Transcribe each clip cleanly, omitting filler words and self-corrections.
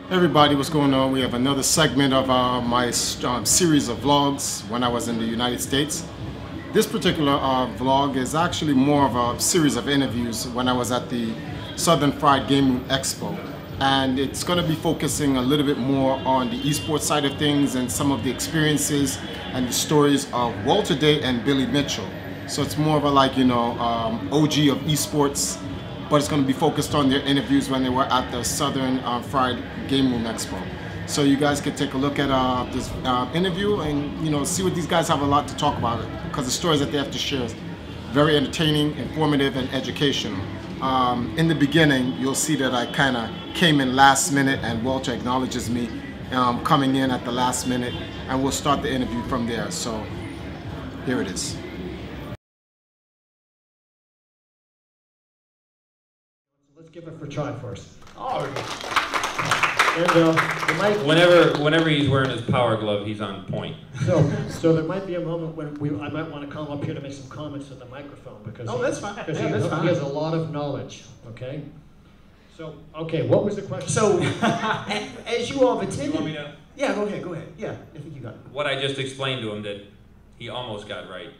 Everybody, what's going on? We have another segment of my series of vlogs when I was in the United States. This particular vlog is actually more of a series of interviews when I was at the Southern Fried GameRoom Expo. And it's going to be focusing a little bit more on the eSports side of things and some of the experiences and the stories of Walter Day and Billy Mitchell. So it's more of a OG of eSports, but it's going to be focused on their interviews when they were at the Southern Fried GameRoom Expo. So you guys can take a look at this interview and see what these guys have a lot to talk about, because the stories that they have to share is very entertaining, informative, and educational. In the beginning, you'll see that I kind of came in last minute, and Walter acknowledges me coming in at the last minute, and we'll start the interview from there. So here it is. Let's give it for try first. Oh. And whenever he's wearing his power glove, he's on point. So there might be a moment when I might want to come up here to make some comments to the microphone because that's fine. Because he has a lot of knowledge. Okay. So what was the question? So as you all have attended, You want me to? Yeah, go ahead. Yeah, I think you got it. What I just explained to him that he almost got right.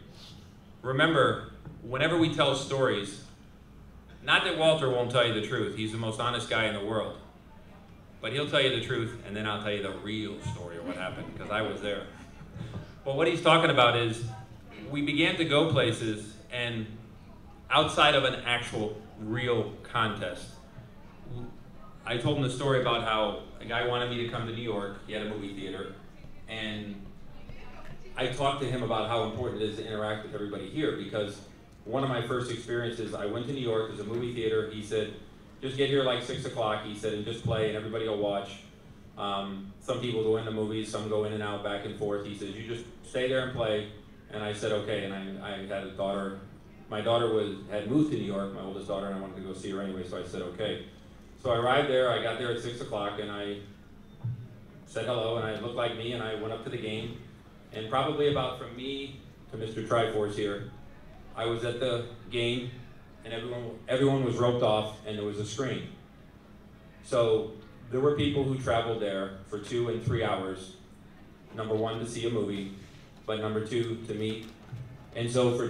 Remember, whenever we tell stories, not that Walter won't tell you the truth. He's the most honest guy in the world. But he'll tell you the truth, and then I'll tell you the real story of what happened, because I was there. But what he's talking about is, we began to go places, and outside of an actual, real contest, I told him the story about how a guy wanted me to come to New York. He had a movie theater, and I talked to him about how important it is to interact with everybody here, because one of my first experiences, I went to New York, there's a movie theater. He said, just get here like 6 o'clock, he said, and just play, and everybody will watch. Some people go into movies, some go in and out, back and forth. He says, you just stay there and play. And I said, okay, and I had a daughter. My daughter had moved to New York, my oldest daughter, and I wanted to go see her anyway, so I said, okay. So I arrived there, I got there at 6 o'clock, and I said hello, and I looked like me, and I went up to the game. And probably about from me to Mr. Triforce here, I was at the game, and everyone was roped off, and there was a screen. So there were people who traveled there for 2 and 3 hours. Number one, to see a movie, but number two, to meet. And so for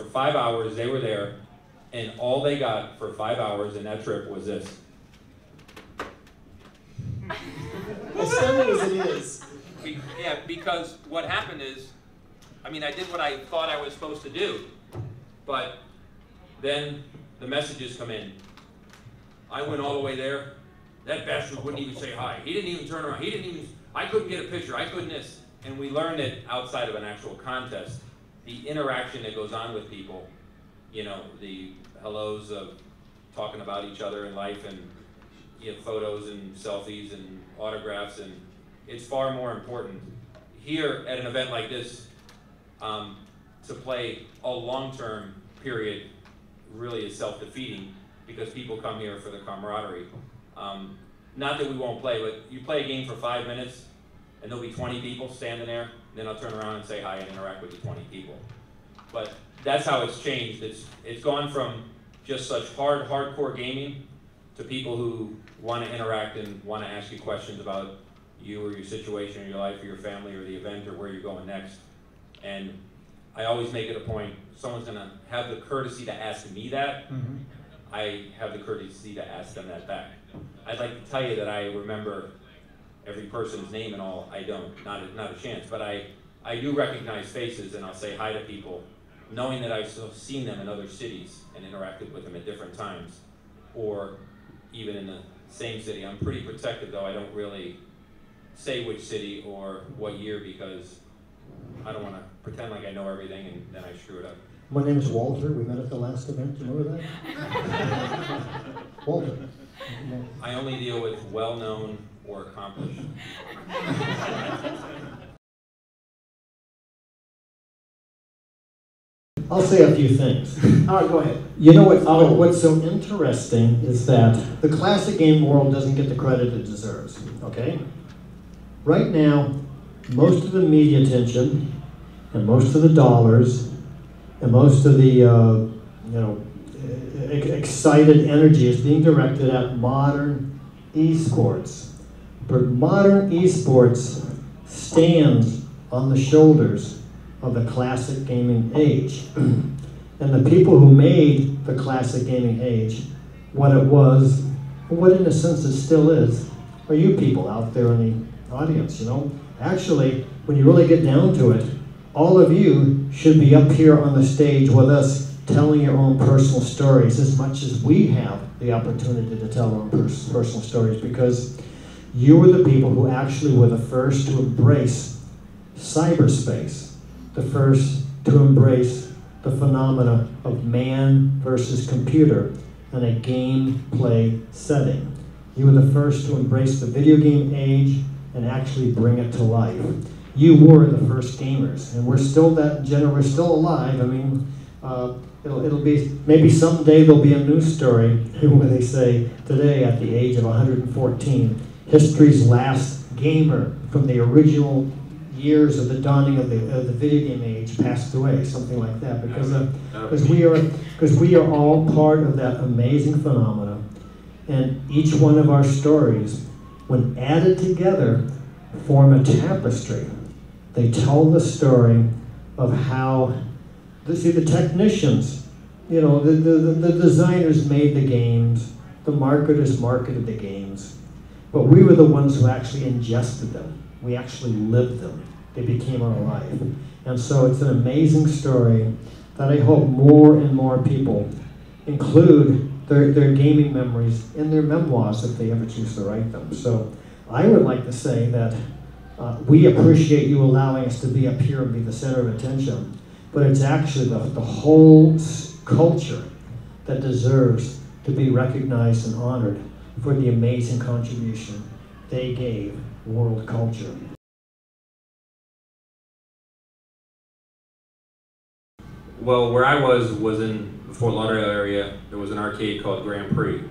5 hours, they were there, and all they got for 5 hours in that trip was this. As funny as it is. Yeah, because what happened is, I did what I thought I was supposed to do. But then the messages come in. I went all the way there. That bastard wouldn't even say hi. He didn't even turn around. I couldn't get a picture. I couldn't this. And we learned it outside of an actual contest. The interaction that goes on with people, the hellos of talking about each other in life, and photos and selfies and autographs, and it's far more important here at an event like this to play a long-term period really is self-defeating, because people come here for the camaraderie. Not that we won't play, but you play a game for 5 minutes and there'll be 20 people standing there, then I'll turn around and say hi and interact with the 20 people. But that's how it's changed. It's gone from just such hardcore gaming to people who want to interact and want to ask you questions about you or your situation or your life or your family or the event or where you're going next. And I always make it a point, if someone's going to have the courtesy to ask me that, I have the courtesy to ask them that back. I'd like to tell you that I remember every person's name and all. I don't, not a chance, but I do recognize faces, and I'll say hi to people, knowing that I've seen them in other cities and interacted with them at different times, or even in the same city. I'm pretty protective, though. I don't really say which city or what year, because I don't want to pretend like I know everything and then I screw it up. My name is Walter. We met at the last event. Do you remember that? Walter. I only deal with well-known or accomplished. I'll say a few things. All right, go ahead. You know what's so interesting is that the classic game world doesn't get the credit it deserves, okay? Right now, most of the media attention and most of the dollars and most of the excited energy is being directed at modern eSports. But modern eSports stands on the shoulders of the classic gaming age. And the people who made the classic gaming age, what it was, what in a sense it still is, are you people out there in the audience, you know? Actually, when you really get down to it, all of you should be up here on the stage with us telling your own personal stories as much as we have the opportunity to tell our own personal stories, because you were the people who actually were the first to embrace cyberspace, the first to embrace the phenomena of man versus computer in a gameplay setting. You were the first to embrace the video game age and actually bring it to life. You were the first gamers, and we're still that we're still alive. I mean, it'll be, maybe someday there'll be a news story where they say, today at the age of 114, history's last gamer from the original years of the dawning of the video game age passed away, something like that, because we are all part of that amazing phenomena, and each one of our stories, when added together, form a tapestry. They tell the story of how, see, the technicians, you know, the designers made the games, the marketers marketed the games, but we were the ones who actually ingested them. We actually lived them. They became our life. And so it's an amazing story that I hope more and more people include their gaming memories in their memoirs if they ever choose to write them. So I would like to say that we appreciate you allowing us to be up here and be the center of attention, but it's actually the whole culture that deserves to be recognized and honored for the amazing contribution they gave world culture. Well, where I was in the Fort Lauderdale area. There was an arcade called Grand Prix.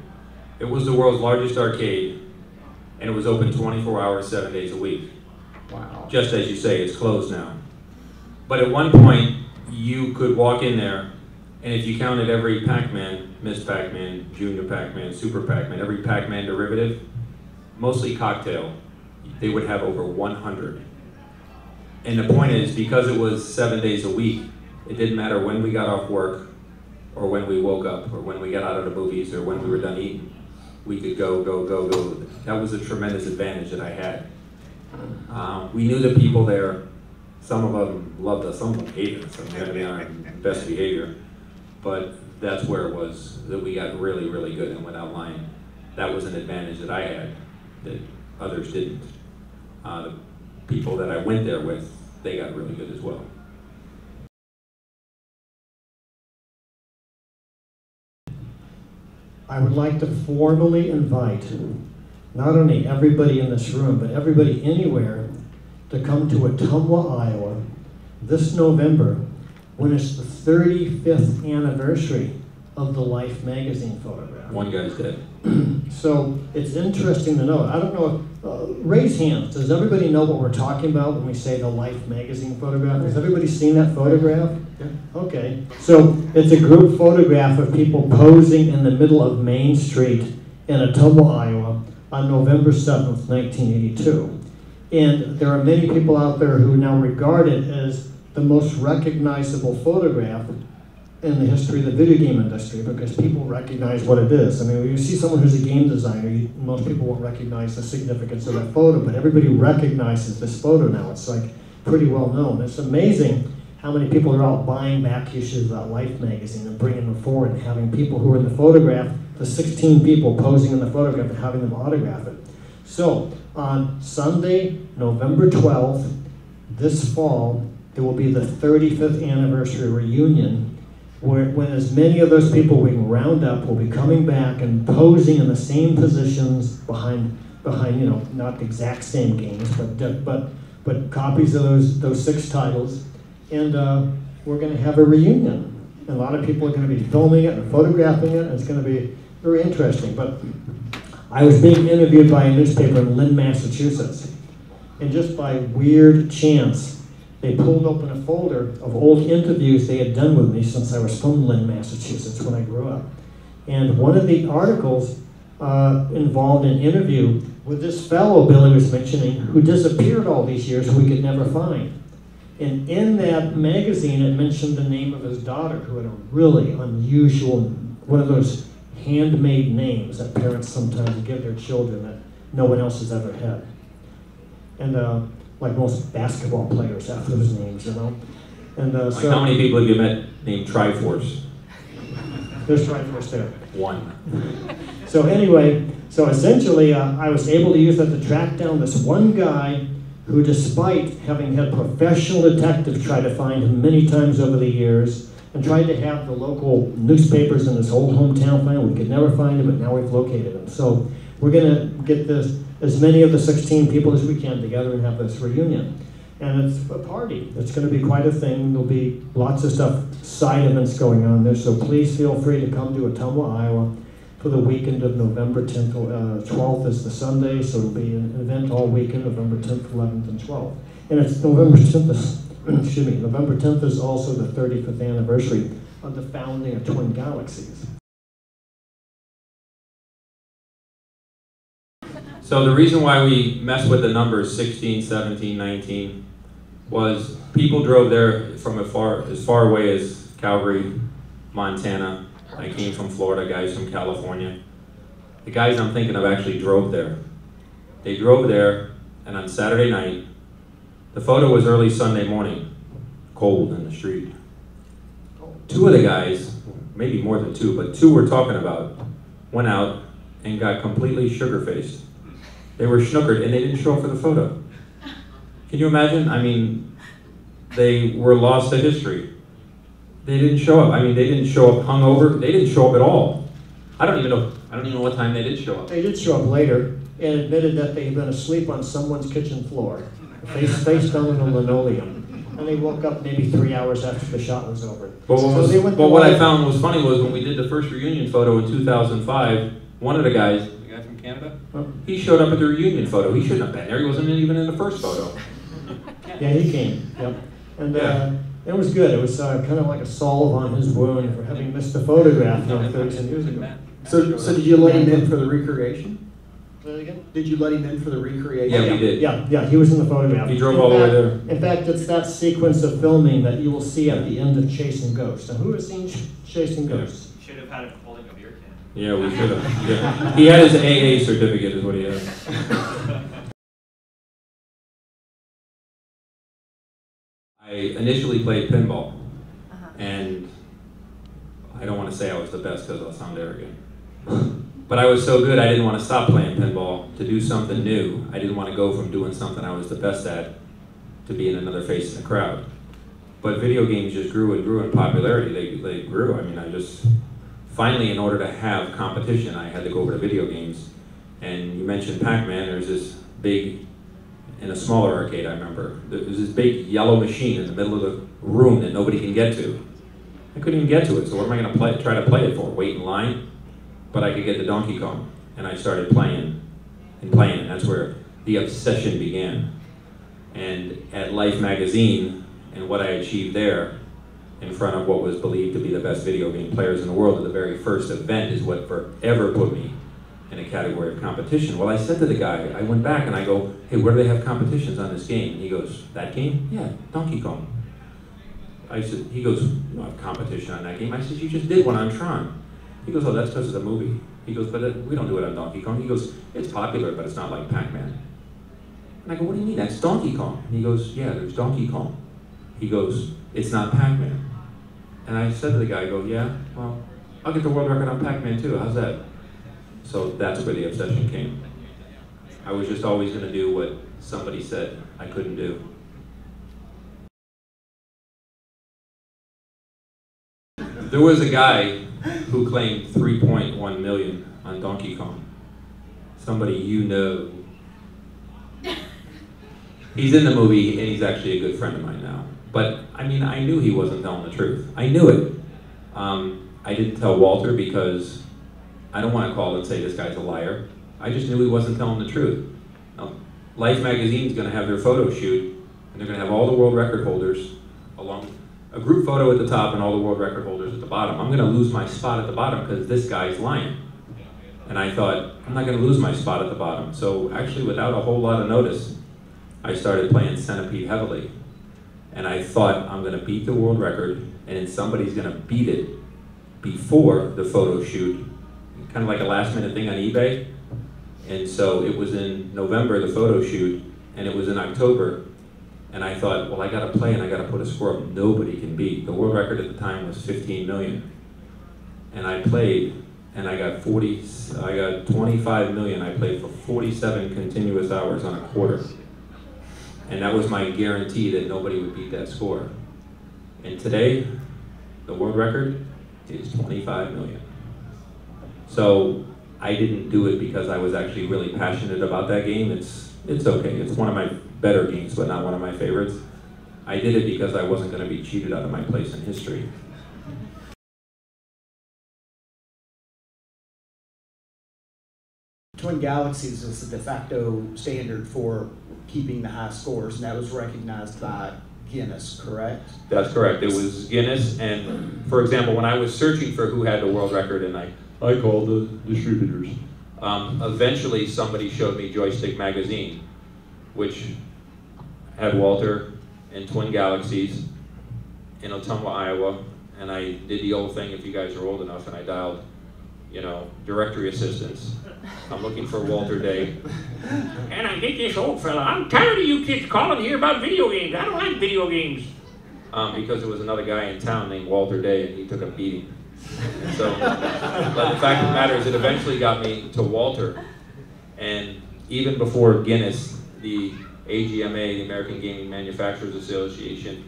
It was the world's largest arcade, and it was open 24 hours, 7 days a week. Wow. Just as you say, it's closed now. But at one point, you could walk in there, and if you counted every Pac-Man, Miss Pac-Man, Junior Pac-Man, Super Pac-Man, every Pac-Man derivative, mostly cocktail, they would have over 100. And the point is, because it was 7 days a week, it didn't matter when we got off work, or when we woke up, or when we got out of the movies, or when we were done eating. We could go. That was a tremendous advantage that I had. We knew the people there. Some of them loved us, some of them hated us. I mean, we had to be on our best behavior. But that's where it was that we got really, really good. And without lying, that was an advantage that I had that others didn't. The people that I went there with, they got really good as well. I would like to formally invite not only everybody in this room, but everybody anywhere to come to Ottumwa, Iowa this November, when it's the 35th anniversary of the Life magazine photograph. One guy's dead. So it's interesting to know. I don't know, raise hands. Does everybody know what we're talking about when we say the Life magazine photograph? Has everybody seen that photograph? Yeah. Okay. So it's a group photograph of people posing in the middle of Main Street in Ottumwa, Iowa on November 7th, 1982. And there are many people out there who now regard it as the most recognizable photograph in the history of the video game industry, because people recognize what it is. I mean, when you see someone who's a game designer, most people won't recognize the significance of that photo, but everybody recognizes this photo now. It's like pretty well known. It's amazing how many people are out buying back issues of that Life magazine and bringing them forward and having people who are in the photograph, the 16 people posing in the photograph, and having them autograph it. So on Sunday, November 12th, this fall, there will be the 35th anniversary reunion, when as many of those people we can round up will be coming back and posing in the same positions behind not the exact same games, but copies of those 6 titles, and we're going to have a reunion. And a lot of people are going to be filming it and photographing it, and it's going to be very interesting. But I was being interviewed by a newspaper in Lynn, Massachusetts, and just by weird chance, they pulled open a folder of old interviews they had done with me since I was from Lynn, Massachusetts, when I grew up. And one of the articles involved in interview with this fellow Billy was mentioning who disappeared all these years we could never find. And in that magazine, it mentioned the name of his daughter, who had a really unusual, one of those handmade names that parents sometimes give their children that no one else has ever had. And like most basketball players have those names, you know. And Like so how many people have you met named Triforce? there's Triforce there. One. So anyway, so essentially I was able to use that to track down this one guy who, despite having had professional detectives try to find him many times over the years, and tried to have the local newspapers in his old hometown find him, we could never find him, but now we've located him. So we're gonna get this, as many of the 16 people as we can together and have this reunion. And it's a party. It's going to be quite a thing. There'll be lots of stuff, side events going on there. So please feel free to come to Ottumwa, Iowa for the weekend of November 10th, 12th is the Sunday. So it'll be an event all weekend, November 10th, 11th, and 12th. And it's November 10th, excuse me, November 10th is also the 35th anniversary of the founding of Twin Galaxies. So the reason why we mess with the numbers 16, 17, 19 was people drove there from as far away as Calgary, Montana. I came from Florida, guys from California. The guys I'm thinking of actually drove there. They drove there, and on Saturday night, the photo was early Sunday morning, cold in the street. Two of the guys, maybe more than two, but two we're talking about, went out and got completely sugar-faced. They were schnookered and they didn't show up for the photo. Can you imagine? I mean, they were lost to history. They didn't show up. I mean, they didn't show up hungover. They didn't show up at all. I don't even know what time they did show up. They did show up later and admitted that they had been asleep on someone's kitchen floor, face down on the linoleum. And they woke up maybe 3 hours after the shot was over. But what I found was funny was when we did the first reunion photo in 2005, one of the guys, the guy from Canada, he showed up at the reunion photo. He shouldn't have been there. He wasn't even in the first photo. Yeah, he came. Yep. And it was good. It was kind of like a salve on his wound for having missed the photograph 13 years ago. So did you let him in for the recreation? Say that again? Did you let him in for the recreation? Yeah, we did. Yeah, he was in the photograph. He drove all the way there. In fact, it's that sequence of filming that you will see at the end of Chasing Ghosts. Now, who has seen Chasing Ghosts? Should have had him holding a beer can. Yeah, we should have. Yeah. He had his AA certificate is what he had. I initially played pinball, and I don't want to say I was the best because I'll sound arrogant. But I was so good I didn't want to stop playing pinball to do something new. I didn't want to go from doing something I was the best at to being another face in the crowd. But video games just grew and grew in popularity. They grew. I mean, I just, finally, in order to have competition, I had to go over to video games. And you mentioned Pac-Man. There's this big, in a smaller arcade, I remember, there was this big yellow machine in the middle of the room that nobody can get to. I couldn't even get to it, so what am I going to try to play it for? Wait in line? But I could get the Donkey Kong, and I started playing, and that's where the obsession began. And at Life magazine, and what I achieved there, in front of what was believed to be the best video game players in the world at the very first event, is what forever put me in a category of competition. Well, I said to the guy, I went back and I go, hey, where do they have competitions on this game? And he goes, that game? Yeah, Donkey Kong. He goes, you don't have competition on that game. I said, you just did one on Tron. He goes, oh, that's because of the movie. He goes, but we don't do it on Donkey Kong. He goes, it's popular, but it's not like Pac-Man. And I go, what do you mean? That's Donkey Kong. And he goes, yeah, there's Donkey Kong. He goes, it's not Pac-Man. And I said to the guy, I go, yeah, well, I'll get the world record on Pac-Man too. How's that? So that's where the obsession came. I was just always going to do what somebody said I couldn't do. There was a guy who claimed 3.1 million on Donkey Kong. Somebody you know. He's in the movie and he's actually a good friend of mine now. But I mean, I knew he wasn't telling the truth. I knew it. I didn't tell Walter because I don't want to call and say this guy's a liar. I just knew he wasn't telling the truth. Now, Life magazine's going to have their photo shoot, and they're going to have all the world record holders along. A group photo at the top and all the world record holders at the bottom. I'm going to lose my spot at the bottom because this guy's lying. And I thought, I'm not going to lose my spot at the bottom. So actually, without a whole lot of notice, I started playing Centipede heavily. And I thought, I'm going to beat the world record, and then somebody's going to beat it before the photo shoot, kind of like a last minute thing on eBay. And so it was in November, the photo shoot, and it was in October. And I thought, well, I got to play and I got to put a score up nobody can beat. The world record at the time was 15 million. And I played, and I got 25 million. I played for 47 continuous hours on a quarter. And that was my guarantee that nobody would beat that score. And today, the world record is 25 million. So I didn't do it because I was actually really passionate about that game. It's okay. It's one of my better games, but not one of my favorites. I did it because I wasn't going to be cheated out of my place in history. Twin Galaxies is the de facto standard for keeping the high scores, and that was recognized by Guinness, correct? That's correct. It was Guinness, and for example, when I was searching for who had the world record, and I called the distributors, eventually somebody showed me Joystick Magazine, which had Walter and Twin Galaxies in Ottumwa, Iowa, and I did the old thing, if you guys are old enough, and I dialed, you know, directory assistance. I'm looking for Walter Day. And I get this old fella, I'm tired of you kids calling here about video games. I don't like video games. Because there was another guy in town named Walter Day, and he took a beating. And so, but the fact of the matter is, it eventually got me to Walter. And even before Guinness, the AGMA, the American Gaming Manufacturers Association,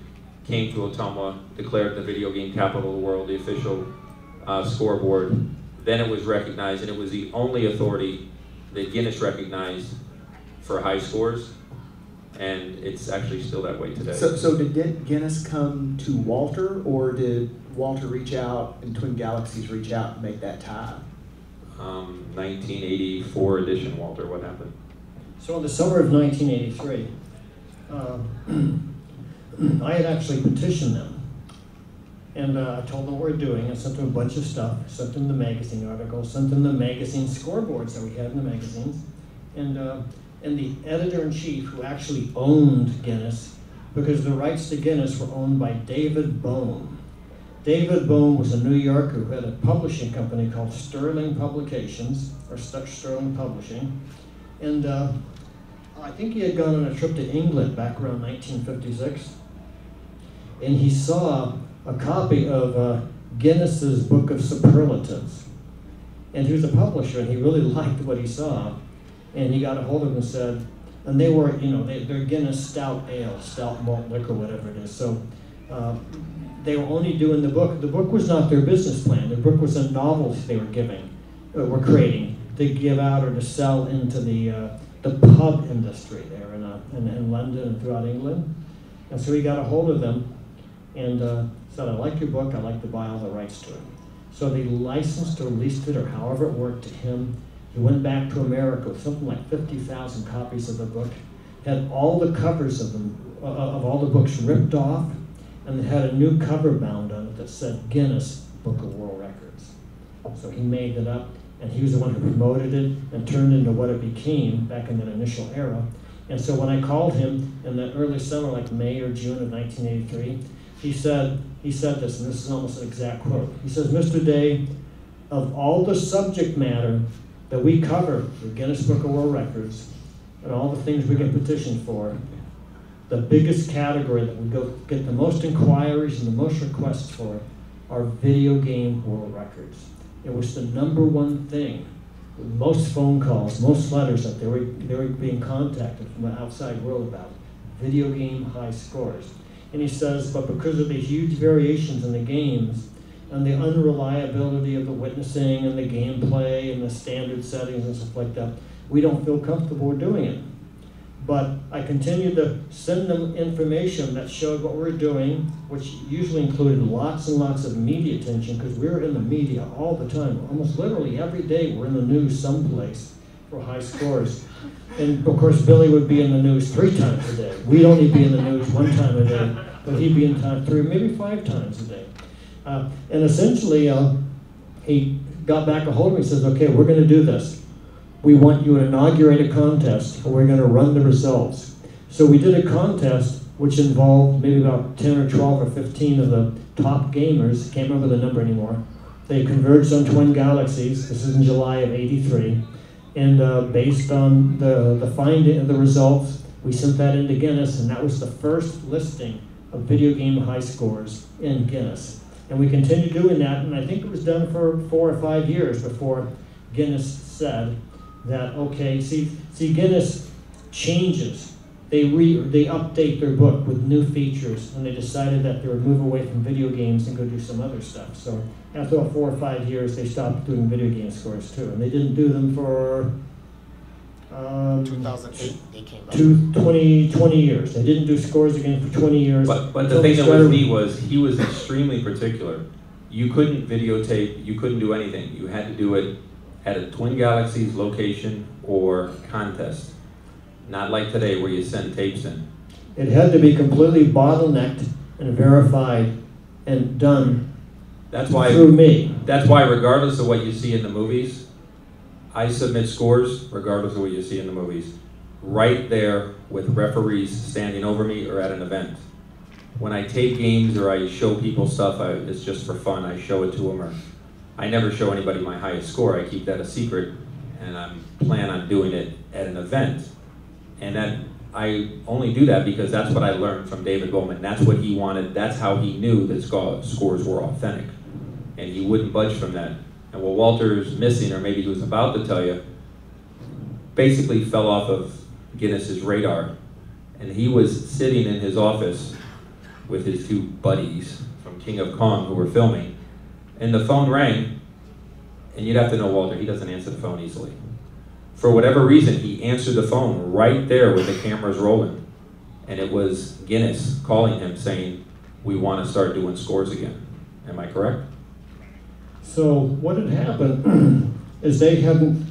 came to Ottumwa, declared the video game capital of the world, the official scoreboard. Then it was recognized, and it was the only authority that Guinness recognized for high scores, and it's actually still that way today. So did Guinness come to Walter, or did Walter reach out and Twin Galaxies reach out and make that tie? 1984 edition, Walter, what happened? So in the summer of 1983, I had actually petitioned them. And I told them what we're doing. I sent them a bunch of stuff. I sent them the magazine articles, sent them the magazine scoreboards that we had in the magazines. And the editor-in-chief, who actually owned Guinness, because the rights to Guinness were owned by David Bohm. David Bohm was a New Yorker who had a publishing company called Sterling Publications, or Sterling Publishing. And I think he had gone on a trip to England back around 1956. And he saw a copy of Guinness's Book of Superlatives. And he was a publisher, and he really liked what he saw. And he got a hold of him and said, and they were, you know, they're Guinness Stout Ale, Stout Malt Liquor, whatever it is. So they were only doing the book. The book was not their business plan. The book was a novelty they were were creating to give out or to sell into the pub industry there in London and throughout England. And so he got a hold of them and said, I like your book, I'd like to buy all the rights to it. So they licensed or leased it, or however it worked, to him. He went back to America with something like 50,000 copies of the book, had all the covers of them, of all the books ripped off, and it had a new cover bound on it that said Guinness Book of World Records. So he made it up, and he was the one who promoted it and turned into what it became back in that initial era. And so when I called him in the early summer, like May or June of 1983, he said this, and this is almost an exact quote. He says, Mr. Day, of all the subject matter that we cover, the Guinness Book of World Records, and all the things we get petitioned for, the biggest category that we get the most inquiries and the most requests for are video game world records. It was the #1 thing, with most phone calls, most letters that they were being contacted from the outside world about, video game high scores. And he says, but because of the huge variations in the games and the unreliability of the witnessing and the gameplay and the standard settings and stuff like that, we don't feel comfortable doing it. But I continued to send them information that showed what we're doing, which usually included lots and lots of media attention, because we were in the media all the time. Almost literally every day we're in the news someplace for high scores. And of course, Billy would be in the news 3 times a day. We'd only be in the news 1 time a day, but he'd be in time 3, maybe 5 times a day. And essentially, he got back a hold of me and says, okay, we're going to do this. We want you to inaugurate a contest, and we're going to run the results. So we did a contest which involved maybe about 10 or 12 or 15 of the top gamers, can't remember the number anymore. They converged on Twin Galaxies. This is in July of '83. And based on the finding of the results, we sent that into Guinness, and that was the first listing of video game high scores in Guinness. And we continued doing that, and I think it was done for 4 or 5 years before Guinness said that, okay, see Guinness changes. They update their book with new features, and they decided that they would move away from video games and go do some other stuff. So after about 4 or 5 years, they stopped doing video game scores too, and they didn't do them for 2008, they came back. 20 years. They didn't do scores again for 20 years. But the thing that was neat was he was extremely particular. You couldn't videotape, you couldn't do anything. You had to do it at a Twin Galaxies location or contest. Not like today where you send tapes in. It had to be completely bottlenecked and verified and done through me. That's why regardless of what you see in the movies, I submit scores regardless of what you see in the movies. Right there with referees standing over me or at an event. When I tape games or I show people stuff, it's just for fun. I show it to them, or I never show anybody my highest score. I keep that a secret, and I plan on doing it at an event. And that I only do that because that's what I learned from David Bowman. That's what he wanted. That's how he knew that scores were authentic. And he wouldn't budge from that. And what Walter's missing, or maybe he was about to tell you, basically fell off of Guinness's radar. And he was sitting in his office with his 2 buddies from King of Kong who were filming. And the phone rang, and you'd have to know Walter, he doesn't answer the phone easily. For whatever reason, he answered the phone right there with the cameras rolling. And it was Guinness calling him saying, we want to start doing scores again. Am I correct? So what had happened is they hadn't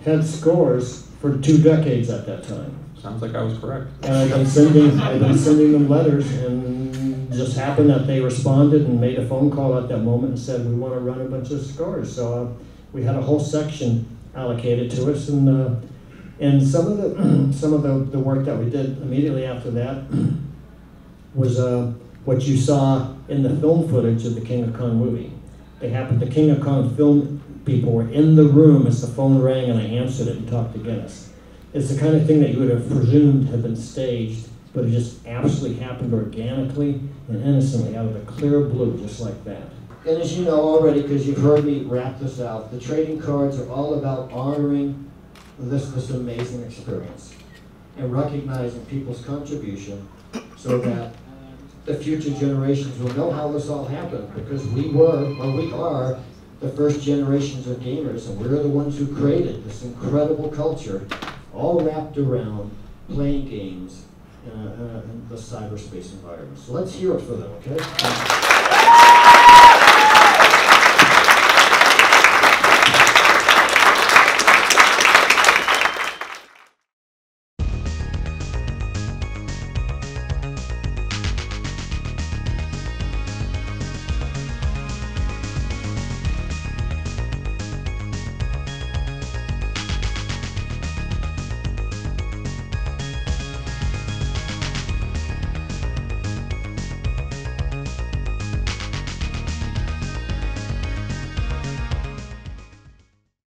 had scores for 2 decades at that time. Sounds like I was correct. And I've been sending them letters, and just happened that they responded and made a phone call at that moment and said, we want to run a bunch of scores. So we had a whole section allocated to us, and some of the work that we did immediately after that was what you saw in the film footage of the King of Kong movie. The King of Kong film people were in the room as the phone rang, and I answered it and talked to Guinness. It's the kind of thing that you would have presumed had been staged, but it just absolutely happened organically and innocently out of the clear blue, just like that. And as you know already, because you've heard me wrap this out, the trading cards are all about honoring this amazing experience and recognizing people's contribution so that the future generations will know how this all happened, because we are the first generations of gamers, and we're the ones who created this incredible culture, all wrapped around playing games in the cyberspace environment. So let's hear it for them, okay?